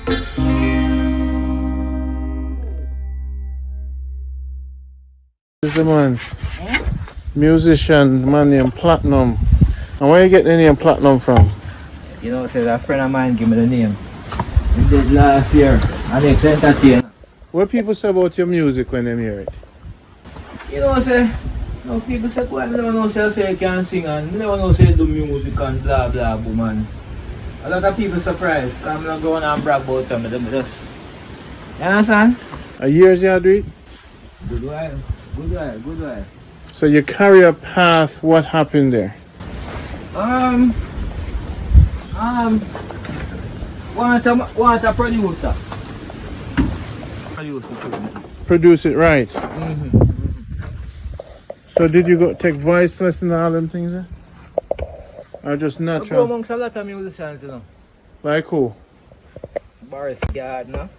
This is the man, musician, man named Platinum. And where you get the name Platinum from? You know, says a friend of mine give me the name. He did last year, and it's entertained. What people say about your music when they hear it? You know, say, no people say, well, I never know say you can sing, and I never know say you do music and blah blah blah, man. A lot of people surprised, because I'm not going and brag about them, but just, you understand? A years you do it? Good while, good while, good while. So your career path, what happened there? Want a producer. Produce it right. Mm-hmm. So did you go take voice lesson and all them things there? Or just I go natural? amongst a lot of musicians, you know. Like who? Boris Gardner,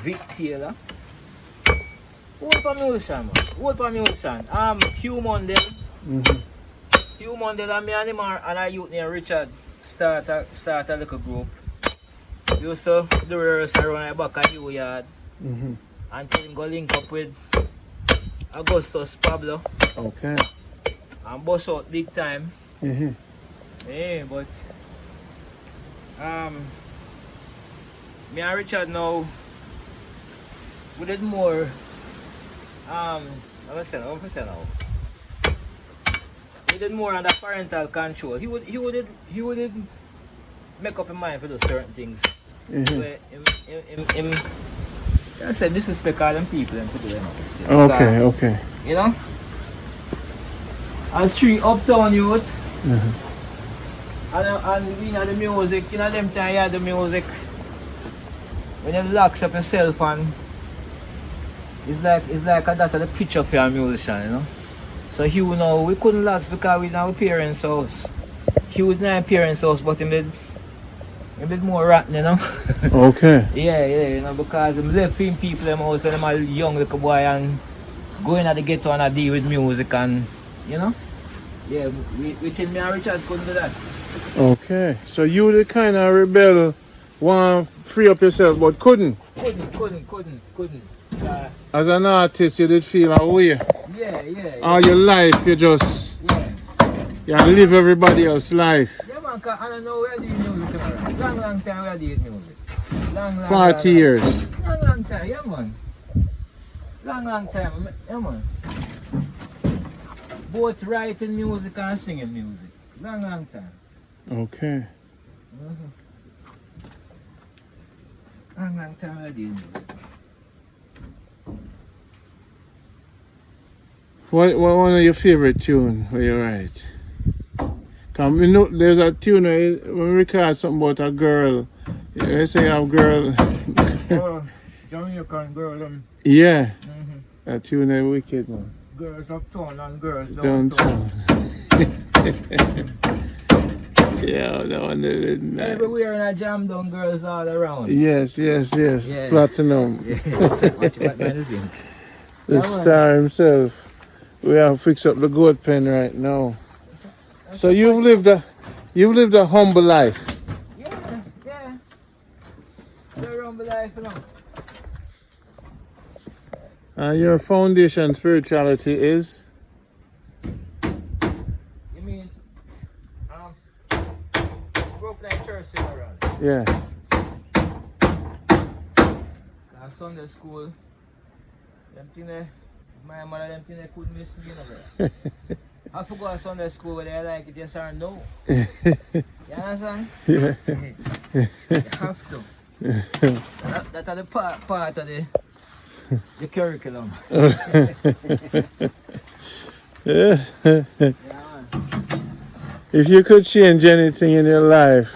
Vic Taylor. What for musician, man? What for musician? Hugh Mundell. Mm-hmm. Hugh Mundell and me and him and a youth named Richard start a little group. We used to do rehearsal around the back of Hugh yard. Mm-hmm. Until him go link up with Augustus Pablo. Okay. And bust out big time. Mm-hmm. Yeah, but me and Richard now we did more I'm gonna say now. We did more under parental control. He would make up his mind for those certain things. Mm-hmm. Where him I said disrespect all them people and put them up. Okay, okay. You know? As three uptown youth. Mm-hmm. And we know the music, you know them time you had the music. When you locks up yourself and it's like a that of the picture for a musician, you know. So he would know we couldn't locks because we in our parents' house. He was in our parents' house but he did a bit more rotten, you know. Okay. Yeah, you know, because them left him people them house and them all young little boy and going at the ghetto and I deal with music and you know. Yeah, which in me and Richard couldn't do that. Okay. So you the kind of rebel, want to free up yourself but couldn't? Couldn't. As an artist you did feel a way. Yeah. All your life you just you live everybody else's life. Yeah man, cause I don't know where do you music around. Long time where do you music. Long 40 years. Long time, yeah man. Long time, yeah man. Both writing music and singing music. Long time. Okay. Mm-hmm. Long time I did music. What one of your favorite tune where you write? Cause we know there's a tune when we record something about a girl. You say a girl. Jamaican girl. Yeah. Mm-hmm. That tune is wicked man. Girls uptown and girls Downtown. Yeah, that one is nice. Everywhere in a jam down, girls all around. Yes. Yeah. Platinum. Yeah, watch it behind the scene. The star himself. We have fixed up the goat pen right now. So you've lived a humble life. Yeah. Very humble life, you know. Your foundation spirituality is? You mean, grew up like church in around. Yeah. Sunday school, them thing my mother them thing couldn't miss me, you know. I forgot to Sunday school whether I like it, yes or no. You understand? Yeah. You have to. That's the part of the curriculum. Yeah. Yeah, man. If you could change anything in your life,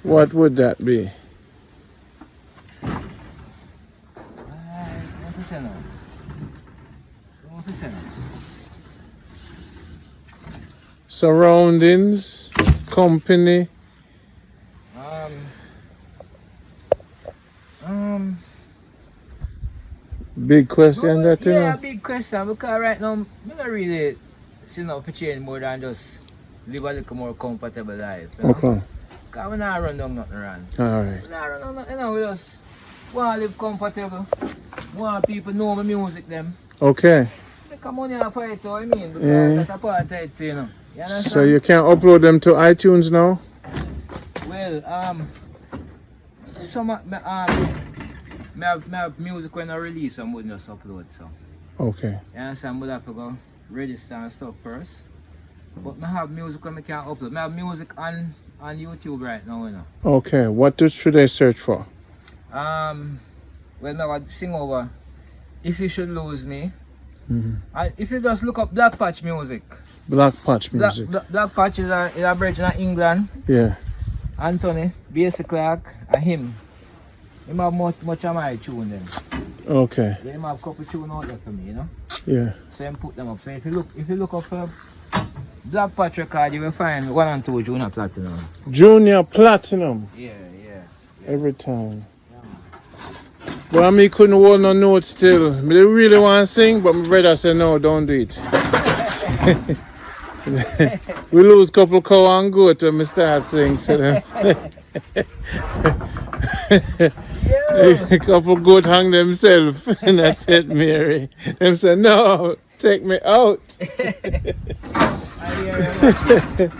what would that be? Surroundings, company. Big question that you know? Big question because right now I don't really see no change more than just live a little more comfortable life. You know? Okay. Because we not run down nothing around. Alright. We not run down nothing, you know, we just want to live comfortable. Want people know my music them. Okay. Make a money off of it, I mean, because that's a part of it, you know. You understand? So you can upload them to iTunes now? Well, some of my music when I release, I would just upload so. Okay. You understand? I have to go register and stuff first. But I have music when I can't upload. I have music on YouTube right now, you know. Okay. What should they search for? Well, I would sing over If You Should Lose Me. And if you just look up Black Patch music. Black Patch music. Black Patch is a bridge in England. Yeah. Anthony, Basie Clark, and him. Him have much of my tune then. Okay. Then him have a couple tune out there for me, you know. Yeah. So him put them up. So if you look up Black Patch record, you will find 1 and 2 Junior Platinum. Junior Platinum. Yeah. Every time. But I mean, couldn't hold no notes still. I really want to sing, but my brother said, no, don't do it. We lose a couple cow and goat when we start sing. So them a couple goat hang themselves in a St. Mary. Them said, no, take me out. I hear you.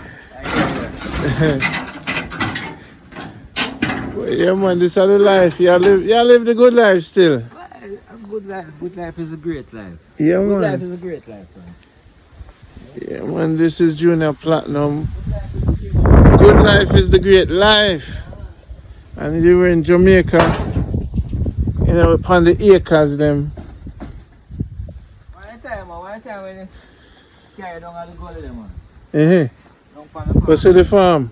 Well, yeah, man, this is the life. You live the good life still. Good life. Good life is a great life. Yeah, Good man. life is a great life, man. Yeah, man, this is Junior Platinum. Good life is the great life. And you were in Jamaica, you know, upon the acres them. One time when you carry down all the gold them, man. Uh-huh. Down upon the farm. Go to the farm.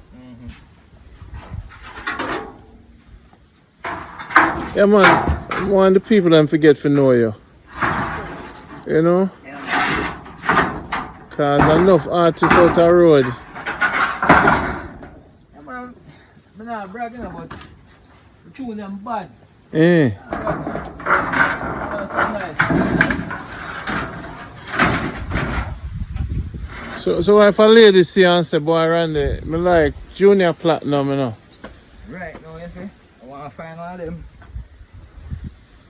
Yeah, man, I want the people them forget to know you. You know? Cause enough artists out the road. Yeah, man, I'm not bragging about the tune them bad. Eh. That's so nice. So if a lady see and say, boy, Randy, me like Junior Platinum, you know. Right, now you see, I want to find all them.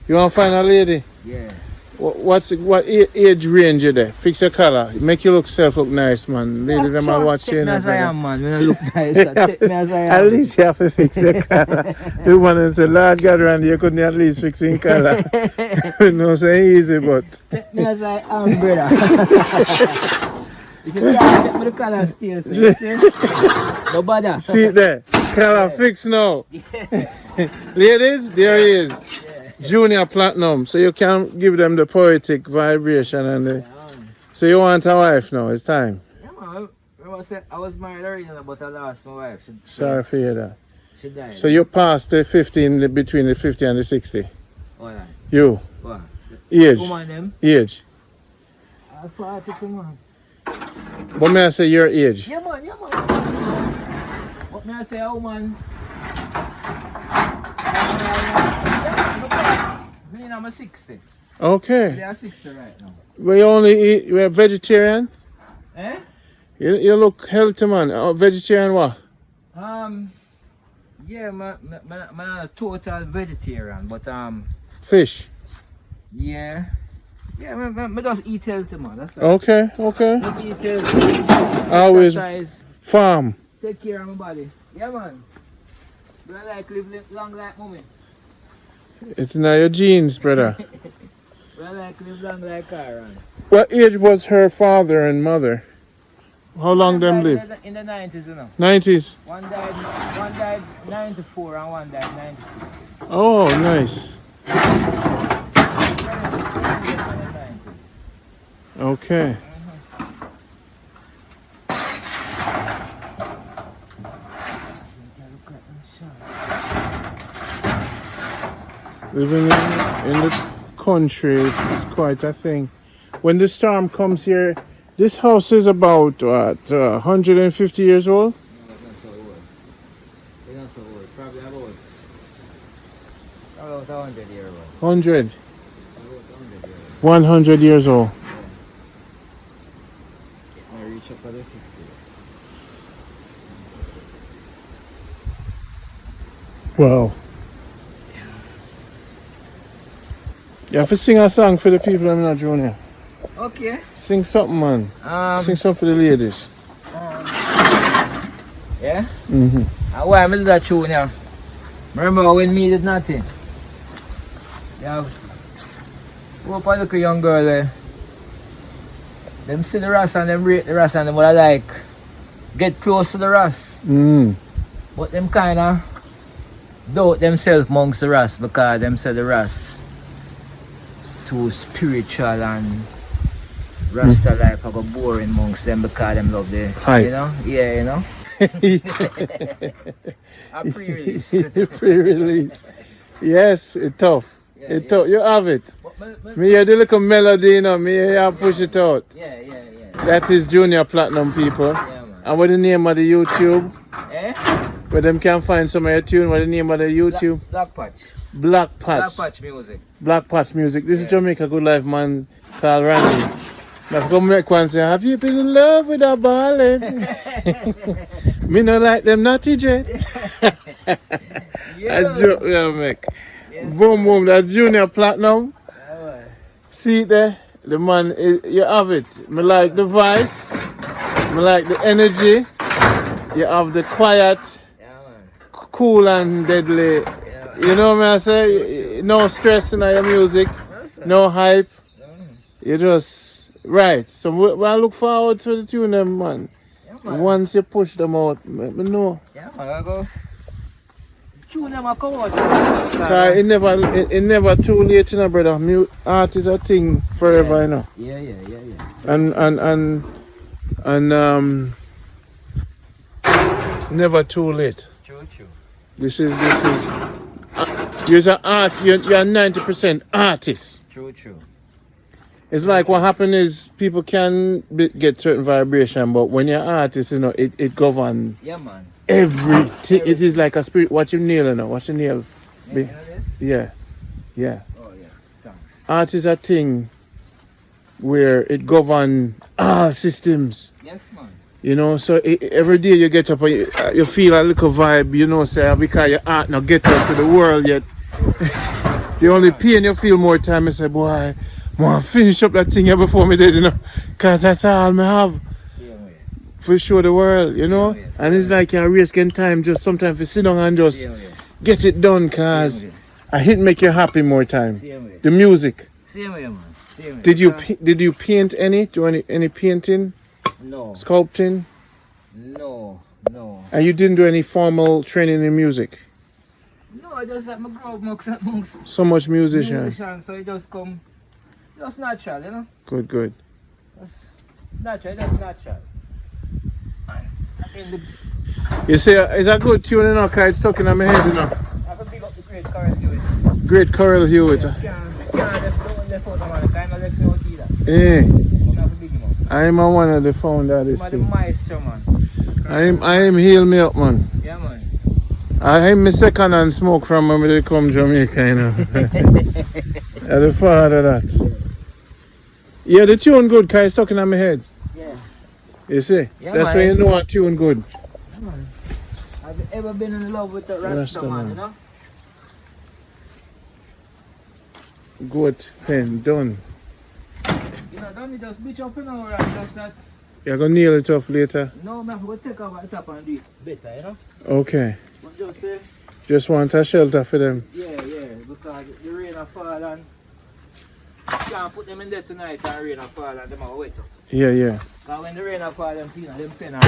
You want to find a lady? Yeah. What age range you there? Fix your color. Make you look nice, man. Lady, them are watching. Take me as I am, man. When I look nice, take me as I am. At least you have to fix your color. The one and say, Lord God, Randy, you couldn't at least fix your color. No, say easy, but. Take me as I am, brother. If you can't take me the color still, see? No bother. See it there. Color fix now. Ladies, there he is. Junior Platinum, so you can give them the poetic vibration and the. So you want a wife now? It's time. Yeah, man. I was married already, but I lost my wife. Sorry for you that. She died. So you passed the 50 between the 50 and the 60. Oh, yeah. You. What? Age. Woman them. Age. I'm 42, man. But may I say your age? Yeah, man. What may I say, a woman? I'm 60. Okay. They are 60 right now. We only eat. You're a vegetarian. Eh? You look healthy, man. Vegetarian what? Yeah, I'm a total vegetarian, but Fish. yeah, I just eat healthy, man. That's all. Okay. Just eat healthy. Always Exercise, farm. take care of my body. Yeah, man. Do I like live long like mommy? It's in your genes, brother. Do I like live long like her? What age was her father and mother? How long them live? In the 90s, you know. 90s. One died 94 and one died 96. Oh, nice. Okay. Living in the country is quite a thing. When the storm comes here, this house is about what, 150 years old? No, that's not so old. It's not so old. Probably about 100 years old. 100. About 100 years old. 100 years old. I reach up to the 50. Wow. You have to sing a song for the people I'm not Junior. Okay. Sing something, man. Sing something for the ladies. Yeah? Mm-hmm. And why I'm in that tune now? Remember when me did nothing? Yeah. Hope I look a young girl there. Them see the Ras and them rate the Ras and them would like get close to the Ras. Mm. But them kinda doubt themselves amongst the Ras because them say the Ras too spiritual and Rasta life are go boring amongst them because them love the Hype. you know? Yeah, you know? A pre-release. Pre-release. Yes, it's tough. Yeah, It's yeah. tough. You have it. But Me hear the little melody, you know. Me hear you push it out. yeah. That is Junior Platinum, people. Yeah, man. And what the name of the YouTube? Eh? Where them can find some of your tune. What the name of the YouTube? Black Patch. Black Patch. Black Patch music. Black Patch Music. This is Yeah. Jamaica Good Life, man. Called Randy. Now come make one say, have you been in love with a ballad? Me no like them naughty jet. Yeah. A joke, yeah, make. Yes, Boom, boom, that Junior Platinum. Yeah, man. See it there? The man, you have it. Me like the voice. Me like the energy. You have the quiet, Yeah, man. cool and deadly. Yeah, man. You know what I say? No stress in your music. Yes, sir. No hype. Mm. You just, right. So I look forward to the tune them, man. Yeah, man. Once you push them out, me know. Yeah, man. I go. Tune them a come out. Cause it never too late, you know, brother. Art is a thing forever, you know. Yeah. And never too late. True. This is you're an art. You're 90% artist. True. It's like what happened is people can get certain vibration, but when you're an artist, you know, it governs Yeah, man. everything. It is like a spirit. Watch your nail, you know. Watch your nail. Yeah, you know this? Yeah. Oh, yes. Thanks. Art is a thing where it governs all systems. Yes, man. You know, so every day you get up and you feel a little vibe, you know, say, because your art not get out to the world yet. The only pain you feel more time, you say, boy, I want to finish up that thing here before me dead, you know, because that's all I have Same way. for show the world, you know. Same way, And it's like you're wasting time just sometimes to sit down and just Same way. get it done, because Same way. I hit make you happy more time. Same way. The music. Same way, man. Same way. Did you paint any? Do any painting, No. sculpting? No. And you didn't do any formal training in music? No, I just let my grow up amongst So much musician. musicians, so it just come, just natural, you know? Good. Just natural. In the, You see, it's a good tune, you know, because it's stuck in my head, you know. I have to big up the great Carl Hewitt. Great Coral Hewitt. Can't left out, man. Kind of left me out either. Eh, I'm have to big him up. I'm a one of the founder of this I'm the thing. maestro, man. I'm heal me up, man. Yeah, man. I'm my second hand smoke from when they come Jamaica, you know. I'm the father of that. Yeah, the tune good, because it's stuck in my head. Yeah. You see? Yeah, That's man. when you know a tune good. Yeah, man. Have you ever been in love with the Rasta, man, you know? Good pen, done. You know, don't you just bitch up, you know, and just that. You're going to nail it up later. No, man, we'll take over the top and do it better, you know? Okay. But just say, Just want a shelter for them. yeah, because the rain a fall and you can't put them in there tonight and rain a fall and them are wet up. Yeah. Because when the rain a fall, them pen are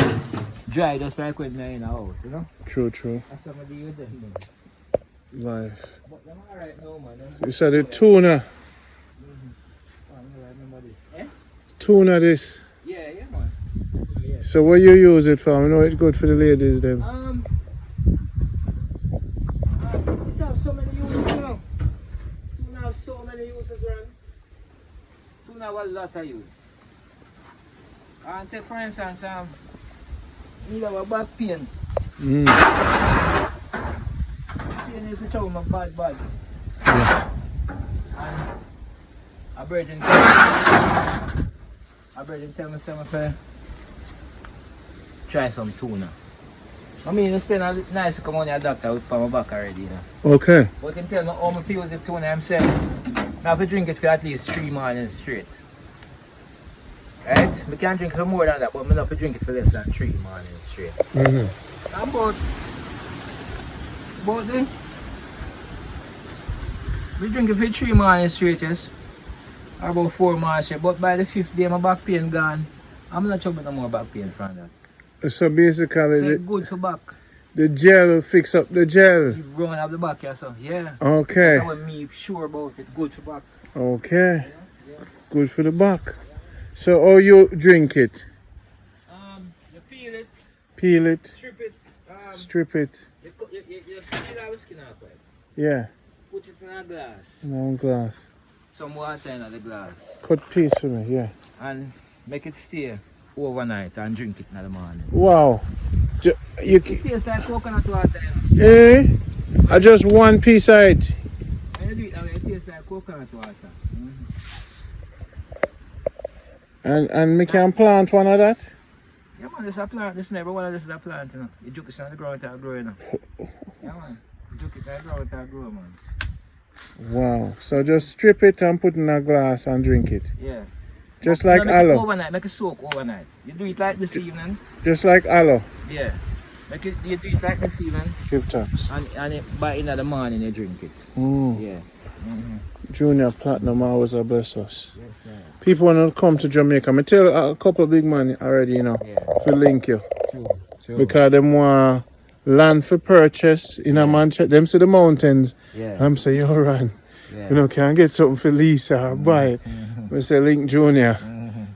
dry just like when they're in a house, you know? True. That's some of the with them. Life. But them alright now, man. Them You said the tuna. Oh, I remember this. Eh? Tuna this. Yeah, man. Yeah. So what you use it for? I know it's good for the ladies then. It have so many uses now. Tuna have so many uses, man. Tuna have a lot of use. And take for instance, you have a back pain. Mm. Pain used to chow my bad. Yeah. And a virgin tell me to try some tuna. I mean, I spend a nice come on your doctor with my back already, you know. Okay. But him tell me how I feel with the tuna himself. I have to drink it for at least 3 mornings straight. Right? I can't drink for more than that, but I have to drink it for less than 3 mornings straight. Mm-hmm. I'm about the we drink it for 3 mornings straight, yes. Or about 4 mornings straight. But by the 5th day, my back pain gone. I'm not trouble no more back pain from that. So basically, So it's good for back. the gel fix up the gel. You run up the back, yeah, so yeah. Okay. That's what me sure about it. Good for back. Okay. Good for the back. So how you drink it? You peel it, Peel it, strip it. strip it. You peel out the skin off it. Yeah. Put it in a glass. No glass. Some water in the glass. Cut piece for me, yeah. And make it stay overnight and drink it in the morning. Wow. You It tastes like coconut water. eh? I just one piece of it. When you do it, it tastes like coconut water. And me can plant one of that? Yeah man, this is a plant. This never one of this is a plant, you know. You juke it on the ground and grow, you know. Yeah man. You juke it on the ground and grow, man. Wow. So just strip it and put in a glass and drink it. Yeah. Just like make it aloe. overnight, make it soak overnight. You do it like this evening. Just like aloe. Yeah. You do it like this evening. Give thanks. And by in the morning you drink it. Yeah. Junior Platinum always a bless us. Yes, sir. People want to come to Jamaica. I tell a couple of big man already, you know, to link you. True. Because them want land for purchase in a Manchester. Them see the mountains. Yeah. I'm say, yo, Ron, Yeah. you know, can I get something for Lisa or buy it? We say, Link Junior.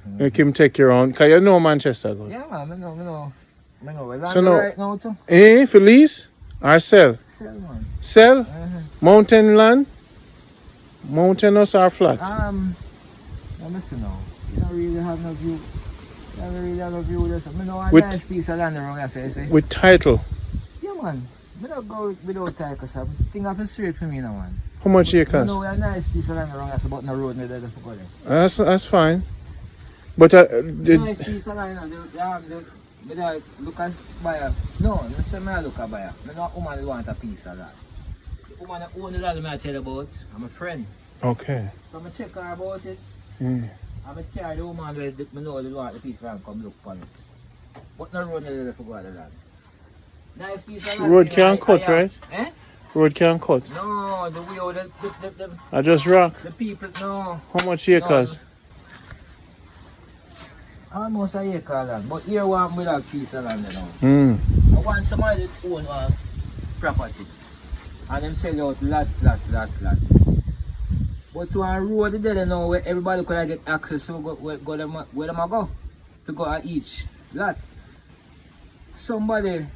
Make him take you around. Because you know Manchester good. Yeah, man, I know. We're So now- right now too. Eh, for lease or sell? Sell, man. Sell? Mountain land? Mountainous or flat? Let me see now. You don't really have no view. You don't really have no view. Just, I know a With- nice piece of land around here, say. With title. Yeah, man. I don't go without time because I'm thing up straight for me now, man. How much I acres? know a nice piece of land around here, but no road, no there to go there. That's fine. But Nice piece of land, they look at buyer. No, I say I look at buyer. I know a woman want a piece of that. The woman that own the land I tell you about, I'm a friend. okay. So I check her about it. Mm. I'm a carry the woman where I know they want the piece of land come look for it. But no road there to go the land. Nice piece of land. Road can't cut, right? Eh? Road can't cut. No, the way how I just rock. the people, no. How much acres? Almost a acre land. But here one with a piece of land, you know. Mm. I want somebody that own property. And them sell out lot. But to a road there you know where everybody could get access to where them a go. To go at each lot. Somebody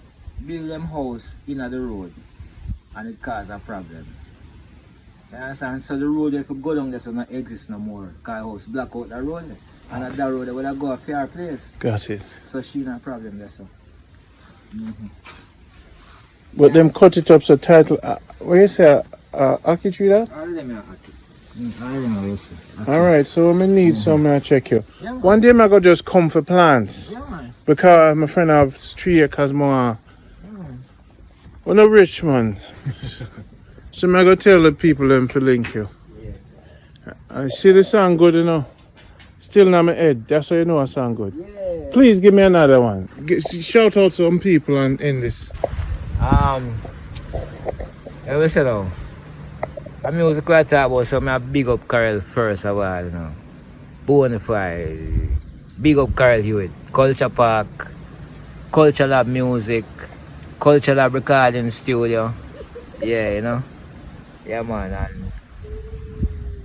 build them house in the road and it cause a problem. You understand? So the road if you go down there so not exist no more. Car house block out the road. And at that road they will go a fair place. Got it. So she not a problem there so. But them cut it up so title. What you say? Aki tree that? All of them are happy. I don't know, you see. Alright, so I need some check you. Yeah, man. One day I go just come for plants. Yeah, man. Because my friend have 3 acres more. Well, no rich man. So I go tell the people them to link you. Yeah. I see the song good, you know. Still in my head. That's how you know a song good. Yeah. Please give me another one. Shout out some people and end this. I will say now. I music I talk about, so I big up Carl first of all, you know. Bonafide. Big up Carl Hewitt. Culture Park. Culture Lab Music. Culture Lab Recording Studio. Yeah, you know. Yeah, man. And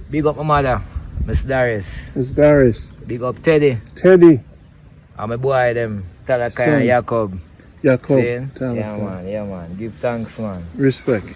big up my mother, Miss Darius. It's Darius. Big up Teddy. Teddy. And my boy, them. Talakai Son. and Jacob. Jacob. See? Yeah, man. Give thanks, man. Respect.